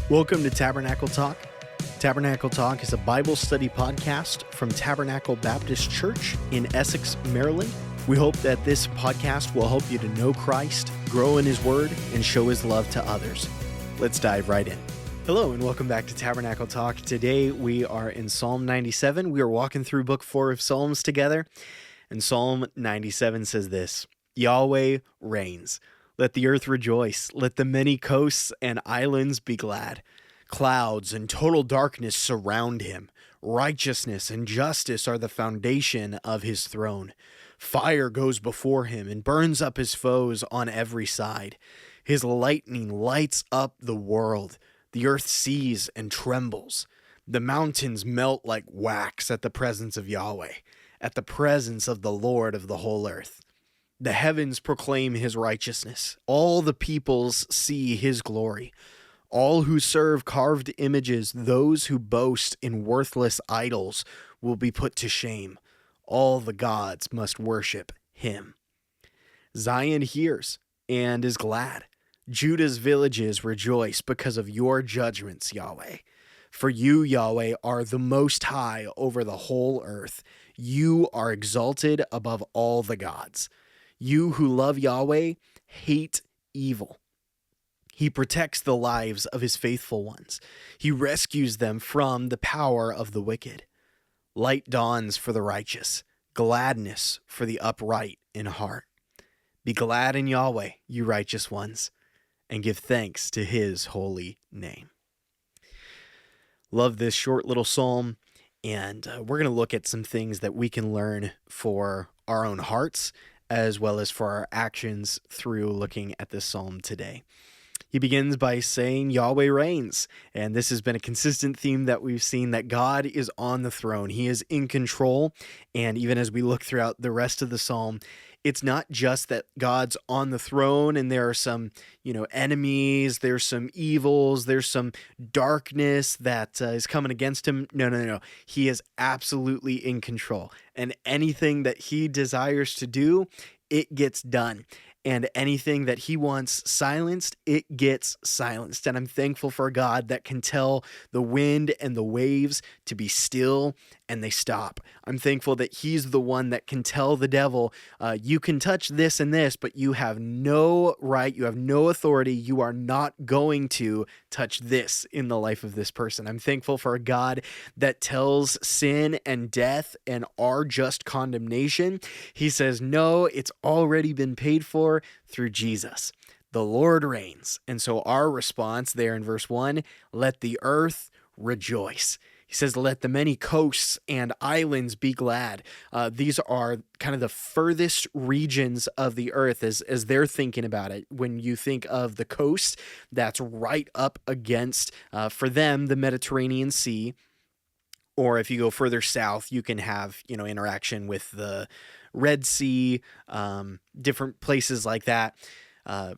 Welcome to Tabernacle Talk. Tabernacle Talk is a Bible study podcast from Tabernacle Baptist Church in Essex, Maryland. We hope that this podcast will help you to know Christ, grow in His Word, and show His love to others. Let's dive right in. Hello and welcome back to Tabernacle Talk. Today we are in Psalm 97. We are walking through Book 4 of Psalms together. And Psalm 97 says this: Yahweh reigns. Let the earth rejoice. Let the many coasts and islands be glad. Clouds and total darkness surround him. Righteousness and justice are the foundation of his throne. Fire goes before him and burns up his foes on every side. His lightning lights up the world. The earth sees and trembles. The mountains melt like wax at the presence of Yahweh, at the presence of the Lord of the whole earth. The heavens proclaim his righteousness. All the peoples see his glory. All who serve carved images, those who boast in worthless idols, will be put to shame. All the gods must worship him. Zion hears and is glad. Judah's villages rejoice because of your judgments, Yahweh. For you, Yahweh, are the most high over the whole earth. You are exalted above all the gods. You who love Yahweh hate evil. He protects the lives of his faithful ones. He rescues them from the power of the wicked. Light dawns for the righteous, gladness for the upright in heart. Be glad in Yahweh, you righteous ones, and give thanks to his holy name. Love this short little psalm, and we're going to look at some things that we can learn for our own hearts as well as for our actions through looking at this psalm today. He begins by saying Yahweh reigns, and this has been a consistent theme that we've seen, that God is on the throne. He is in control, and even as we look throughout the rest of the psalm, it's not just that God's on the throne and there are some, enemies, there's some evils, there's some darkness that is coming against him. No. He is absolutely in control, and anything that he desires to do, it gets done. And anything that he wants silenced, it gets silenced. And I'm thankful for a God that can tell the wind and the waves to be still, and they stop. I'm thankful that he's the one that can tell the devil, you can touch this and this, but you have no right, you have no authority, you are not going to touch this in the life of this person. I'm thankful for a God that tells sin and death and our just condemnation. He says, no, it's already been paid for through Jesus. The Lord reigns. And so our response there in verse 1, let the earth rejoice. He says, let the many coasts and islands be glad. These are kind of the furthest regions of the earth as they're thinking about it. When you think of the coast, that's right up against, for them, the Mediterranean Sea. Or if you go further south, you can have, interaction with the Red Sea, different places like that.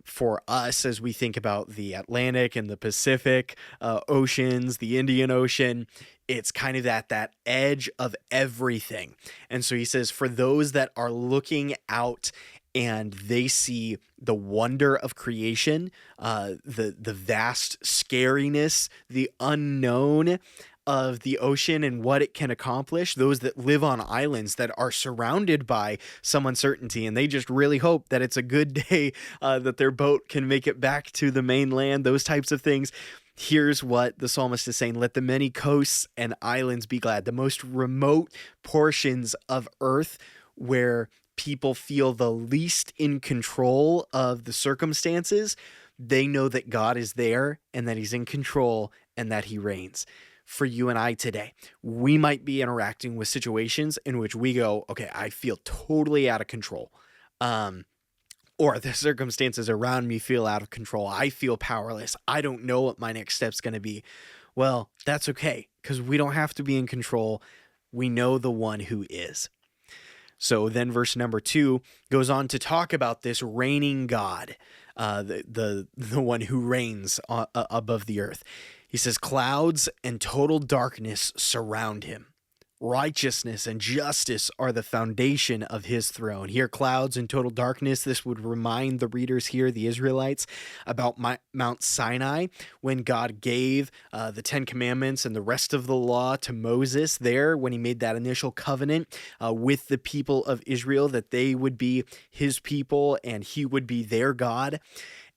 For us, as we think about the Atlantic and the Pacific oceans, the Indian Ocean, it's kind of that edge of everything. And so he says, for those that are looking out and they see the wonder of creation, the vast scariness, the unknown of the ocean and what it can accomplish, those that live on islands that are surrounded by some uncertainty, and they just really hope that it's a good day, that their boat can make it back to the mainland, those types of things. Here's what the psalmist is saying: let the many coasts and islands be glad. The most remote portions of earth where people feel the least in control of the circumstances, they know that God is there and that he's in control and that he reigns. For you and I today, we might be interacting with situations in which we go, okay, I feel totally out of control. Or the circumstances around me feel out of control. I feel powerless. I don't know what my next step's going to be. Well, that's okay, because we don't have to be in control. We know the one who is. So then verse number 2 goes on to talk about this reigning God, the one who reigns above the earth. He says, clouds and total darkness surround him. Righteousness and justice are the foundation of his throne. Here, clouds and total darkness. This would remind the readers here, the Israelites, about Mount Sinai when God gave the Ten Commandments and the rest of the law to Moses there when he made that initial covenant with the people of Israel, that they would be his people and he would be their God.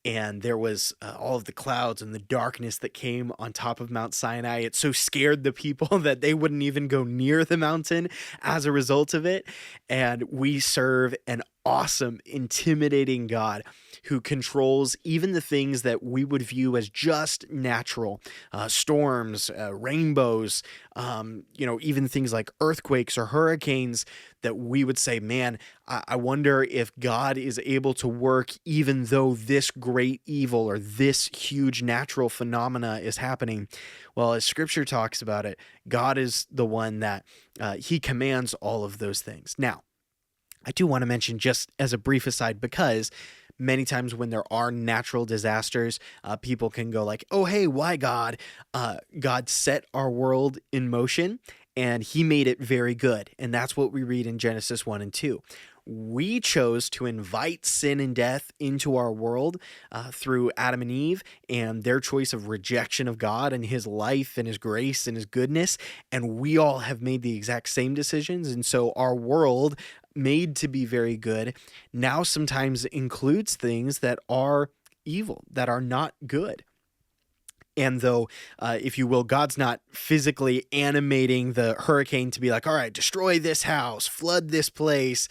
And there was all of the clouds and the darkness that came on top of Mount Sinai. It so scared the people that they wouldn't even go near the mountain as a result of it. And we serve an awesome, intimidating God who controls even the things that we would view as just natural, storms, rainbows, even things like earthquakes or hurricanes, that we would say, man, I wonder if God is able to work even though this great evil or this huge natural phenomena is happening. Well, as scripture talks about it, God is the one that he commands all of those things. Now, I do want to mention, just as a brief aside, because many times when there are natural disasters, people can go like, oh, hey, why God? God set our world in motion and he made it very good. And that's what we read in Genesis 1 and 2. We chose to invite sin and death into our world through Adam and Eve and their choice of rejection of God and his life and his grace and his goodness. And we all have made the exact same decisions. And so our world, made to be very good, now sometimes includes things that are evil, that are not good. And though, if you will, God's not physically animating the hurricane to be like, all right, destroy this house, flood this place.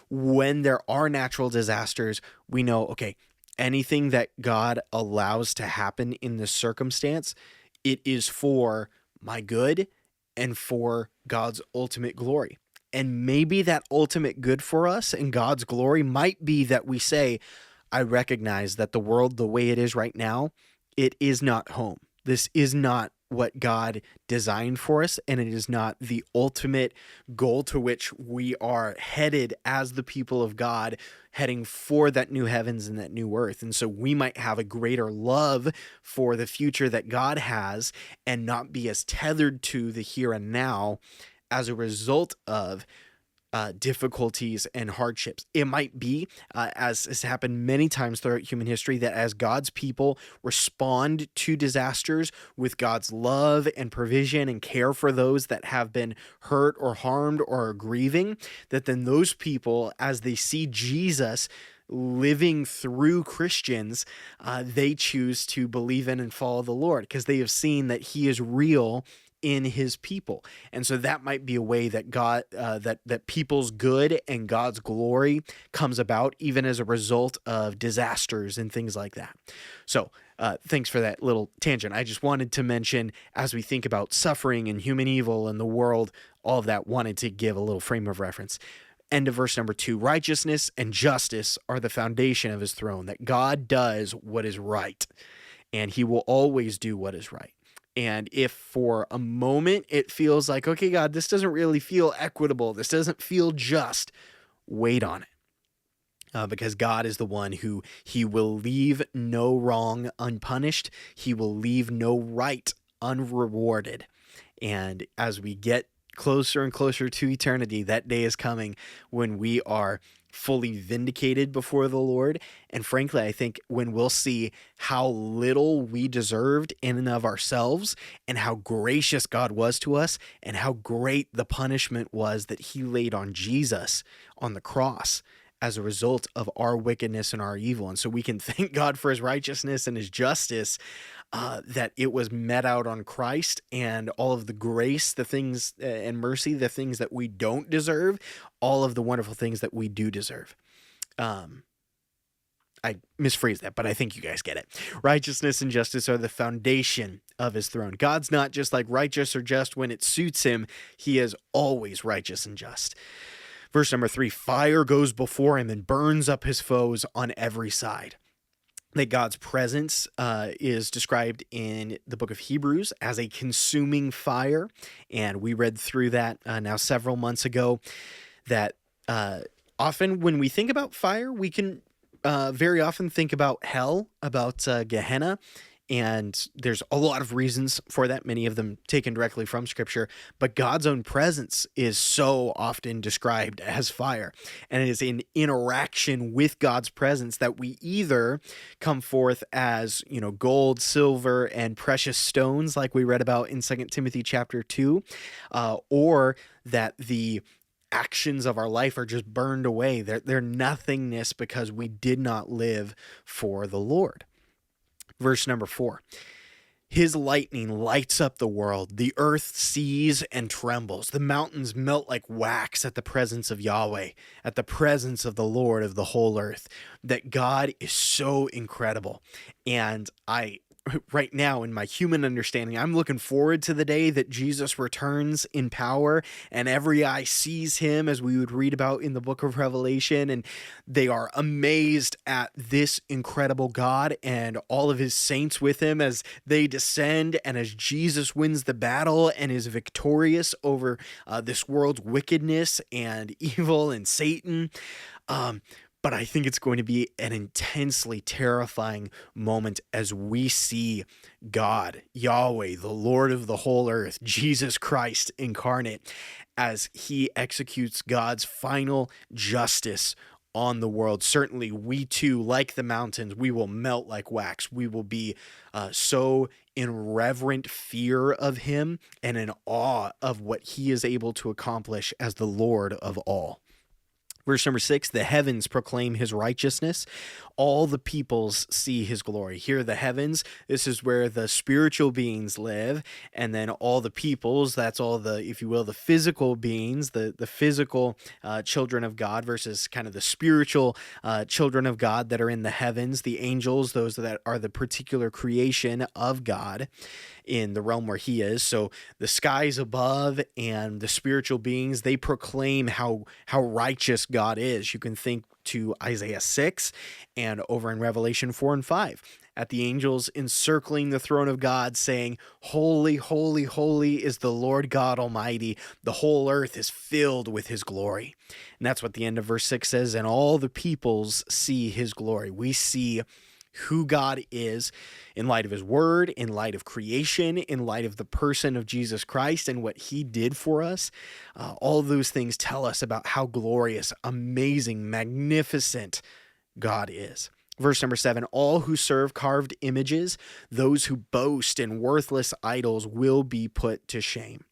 When there are natural disasters, we know, okay, anything that God allows to happen in this circumstance, it is for my good and for God's ultimate glory. And maybe that ultimate good for us and God's glory might be that we say, I recognize that the world the way it is right now, it is not home. This is not what God designed for us, and it is not the ultimate goal to which we are headed as the people of God, heading for that new heavens and that new earth. And so we might have a greater love for the future that God has and not be as tethered to the here and now as a result of difficulties and hardships. It might be, as has happened many times throughout human history, that as God's people respond to disasters with God's love and provision and care for those that have been hurt or harmed or are grieving, that then those people, as they see Jesus living through Christians, they choose to believe in and follow the Lord because they have seen that he is real in his people. And so that might be a way that God, that people's good and God's glory comes about even as a result of disasters and things like that. So thanks for that little tangent. I just wanted to mention, as we think about suffering and human evil in the world, all of that, wanted to give a little frame of reference. End of verse number 2, righteousness and justice are the foundation of his throne, that God does what is right, and he will always do what is right. And if for a moment it feels like, okay, God, this doesn't really feel equitable, this doesn't feel just, wait on it. Because God is the one who he will leave no wrong unpunished. He will leave no right unrewarded. And as we get closer and closer to eternity, that day is coming when we are fully vindicated before the Lord. And frankly, I think when we'll see how little we deserved in and of ourselves and how gracious God was to us and how great the punishment was that he laid on Jesus on the cross as a result of our wickedness and our evil. And so we can thank God for his righteousness and his justice, that it was met out on Christ, and all of the grace, the things and mercy, the things that we don't deserve, all of the wonderful things that we do deserve. I misphrased that, but I think you guys get it. Righteousness and justice are the foundation of his throne. God's not just like righteous or just when it suits him. He is always righteous and just. Verse number 3, fire goes before him and burns up his foes on every side. That God's presence is described in the book of Hebrews as a consuming fire. And we read through that now several months ago, that often when we think about fire, we can very often think about hell, about Gehenna. And there's a lot of reasons for that, many of them taken directly from Scripture. But God's own presence is so often described as fire. And it is in interaction with God's presence that we either come forth as, gold, silver, and precious stones, like we read about in 2 Timothy chapter 2, or that the actions of our life are just burned away. They're nothingness because we did not live for the Lord. Verse number 4. His lightning lights up the world. The earth sees and trembles. The mountains melt like wax at the presence of Yahweh, at the presence of the Lord of the whole earth. That God is so incredible. And right now, in my human understanding, I'm looking forward to the day that Jesus returns in power and every eye sees him, as we would read about in the book of Revelation, and they are amazed at this incredible God and all of his saints with him as they descend, and as Jesus wins the battle and is victorious over this world's wickedness and evil and Satan. But I think it's going to be an intensely terrifying moment as we see God, Yahweh, the Lord of the whole earth, Jesus Christ incarnate, as he executes God's final justice on the world. Certainly, we too, like the mountains, we will melt like wax. We will be so in reverent fear of him and in awe of what he is able to accomplish as the Lord of all. Verse number 6, the heavens proclaim his righteousness. All the peoples see his glory. Here, the heavens, this is where the spiritual beings live. And then all the peoples, that's all the, if you will, the physical beings, the physical children of God versus kind of the spiritual children of God that are in the heavens, the angels, those that are the particular creation of God in the realm where he is. So the skies above and the spiritual beings, they proclaim how righteous God is. You can think to Isaiah 6 and over in Revelation 4 and 5 at the angels encircling the throne of God, saying, "Holy, holy, holy is the Lord God Almighty. The whole earth is filled with his glory." And that's what the end of verse 6 says, and all the peoples see his glory. We see who God is in light of his word, in light of creation, in light of the person of Jesus Christ and what he did for us. All of those things tell us about how glorious, amazing, magnificent God is. Verse number 7, all who serve carved images, those who boast in worthless idols will be put to shame.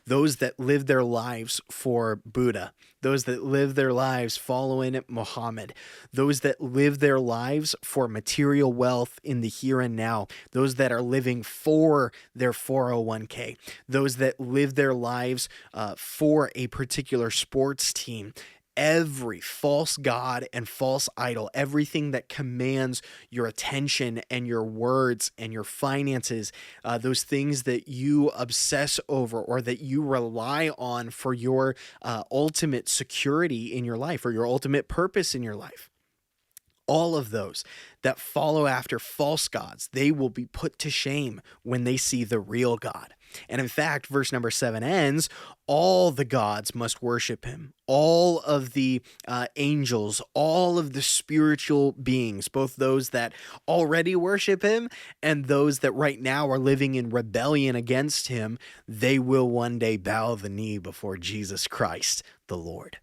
Those that live their lives for Buddha, those that live their lives following Muhammad, those that live their lives for material wealth in the here and now, those that are living for their 401k, those that live their lives for a particular sports team. Every false god and false idol, everything that commands your attention and your words and your finances, those things that you obsess over or that you rely on for your ultimate security in your life or your ultimate purpose in your life. All of those that follow after false gods, they will be put to shame when they see the real God. And in fact, verse number 7 ends, all the gods must worship him. All of the angels, all of the spiritual beings, both those that already worship him and those that right now are living in rebellion against him, they will one day bow the knee before Jesus Christ, the Lord.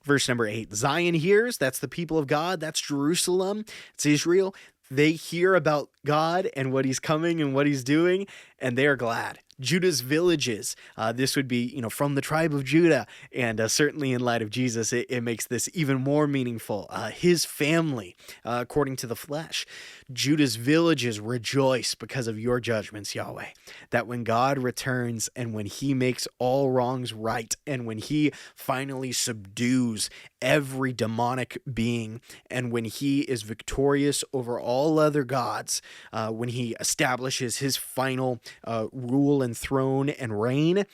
Verse number 8, Zion hears, that's the people of God, that's Jerusalem, it's Israel. They hear about God and what he's coming and what he's doing, and they are glad. Judah's villages, this would be, from the tribe of Judah, and certainly in light of Jesus, it makes this even more meaningful. His family, according to the flesh. Judah's villages rejoice because of your judgments, Yahweh. That when God returns and when he makes all wrongs right and when he finally subdues every demonic being and when he is victorious over all other gods, when he establishes his final rule and throne and reign,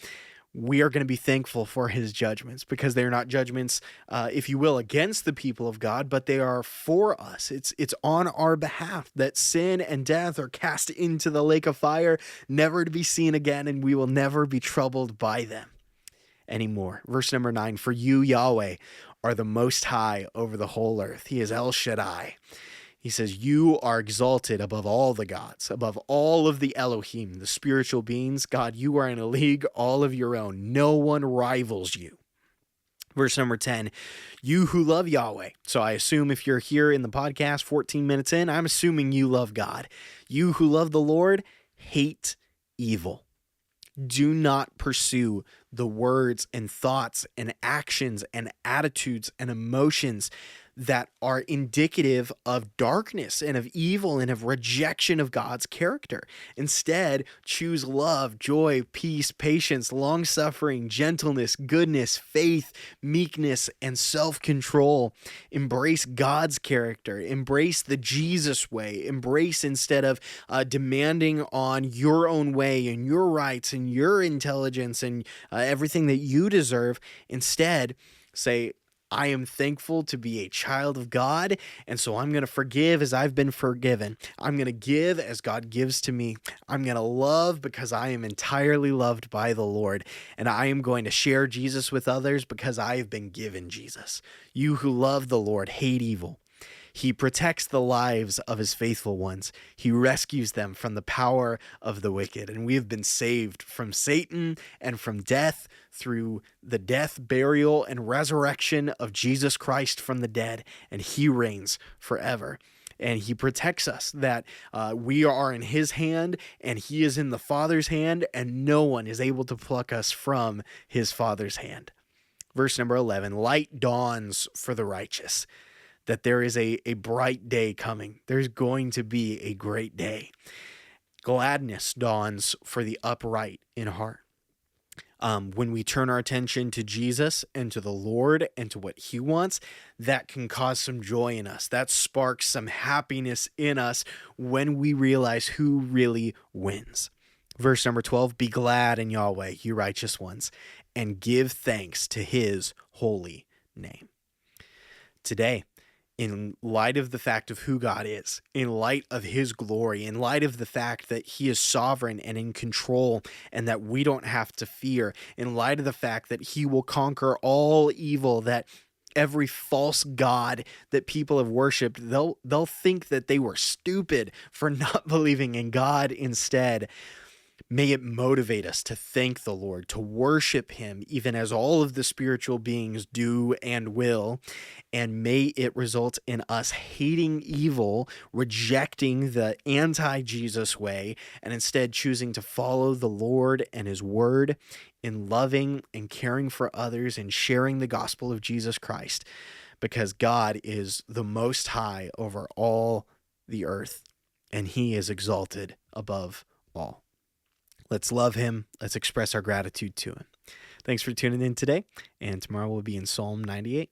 we are going to be thankful for his judgments because they're not judgments, if you will, against the people of God, but they are for us. It's on our behalf that sin and death are cast into the lake of fire, never to be seen again, and we will never be troubled by them anymore. Verse number 9, for you, Yahweh, are the most high over the whole earth. He is El Shaddai. He says, you are exalted above all the gods, above all of the Elohim, the spiritual beings. God, you are in a league all of your own. No one rivals you. Verse number 10, you who love Yahweh. So I assume if you're here in the podcast 14 minutes in, I'm assuming you love God. You who love the Lord, hate evil. Do not pursue the words and thoughts and actions and attitudes and emotions that are indicative of darkness and of evil and of rejection of God's character. Instead, choose love, joy, peace, patience, long-suffering, gentleness, goodness, faith, meekness, and self-control. Embrace God's character. Embrace the Jesus way. Embrace, instead of demanding on your own way and your rights and your intelligence and everything that you deserve, instead say, I am thankful to be a child of God, and so I'm going to forgive as I've been forgiven. I'm going to give as God gives to me. I'm going to love because I am entirely loved by the Lord, and I am going to share Jesus with others because I have been given Jesus. You who love the Lord, hate evil. He protects the lives of his faithful ones. He rescues them from the power of the wicked. And we have been saved from Satan and from death through the death, burial, and resurrection of Jesus Christ from the dead. And he reigns forever. And he protects us, that we are in his hand and he is in the Father's hand, and no one is able to pluck us from his Father's hand. Verse number 11, light dawns for the righteous. That there is a bright day coming. There's going to be a great day. Gladness dawns for the upright in heart. When we turn our attention to Jesus and to the Lord and to what he wants, that can cause some joy in us. That sparks some happiness in us when we realize who really wins. Verse number 12, be glad in Yahweh, you righteous ones, and give thanks to his holy name. Today, in light of the fact of who God is, in light of his glory, in light of the fact that he is sovereign and in control and that we don't have to fear, in light of the fact that he will conquer all evil, that every false god that people have worshipped, they'll think that they were stupid for not believing in God instead. May it motivate us to thank the Lord, to worship him, even as all of the spiritual beings do and will. And may it result in us hating evil, rejecting the anti-Jesus way, and instead choosing to follow the Lord and his word in loving and caring for others and sharing the gospel of Jesus Christ, because God is the most high over all the earth, and he is exalted above all. Let's love him. Let's express our gratitude to him. Thanks for tuning in today, and tomorrow we'll be in Psalm 98.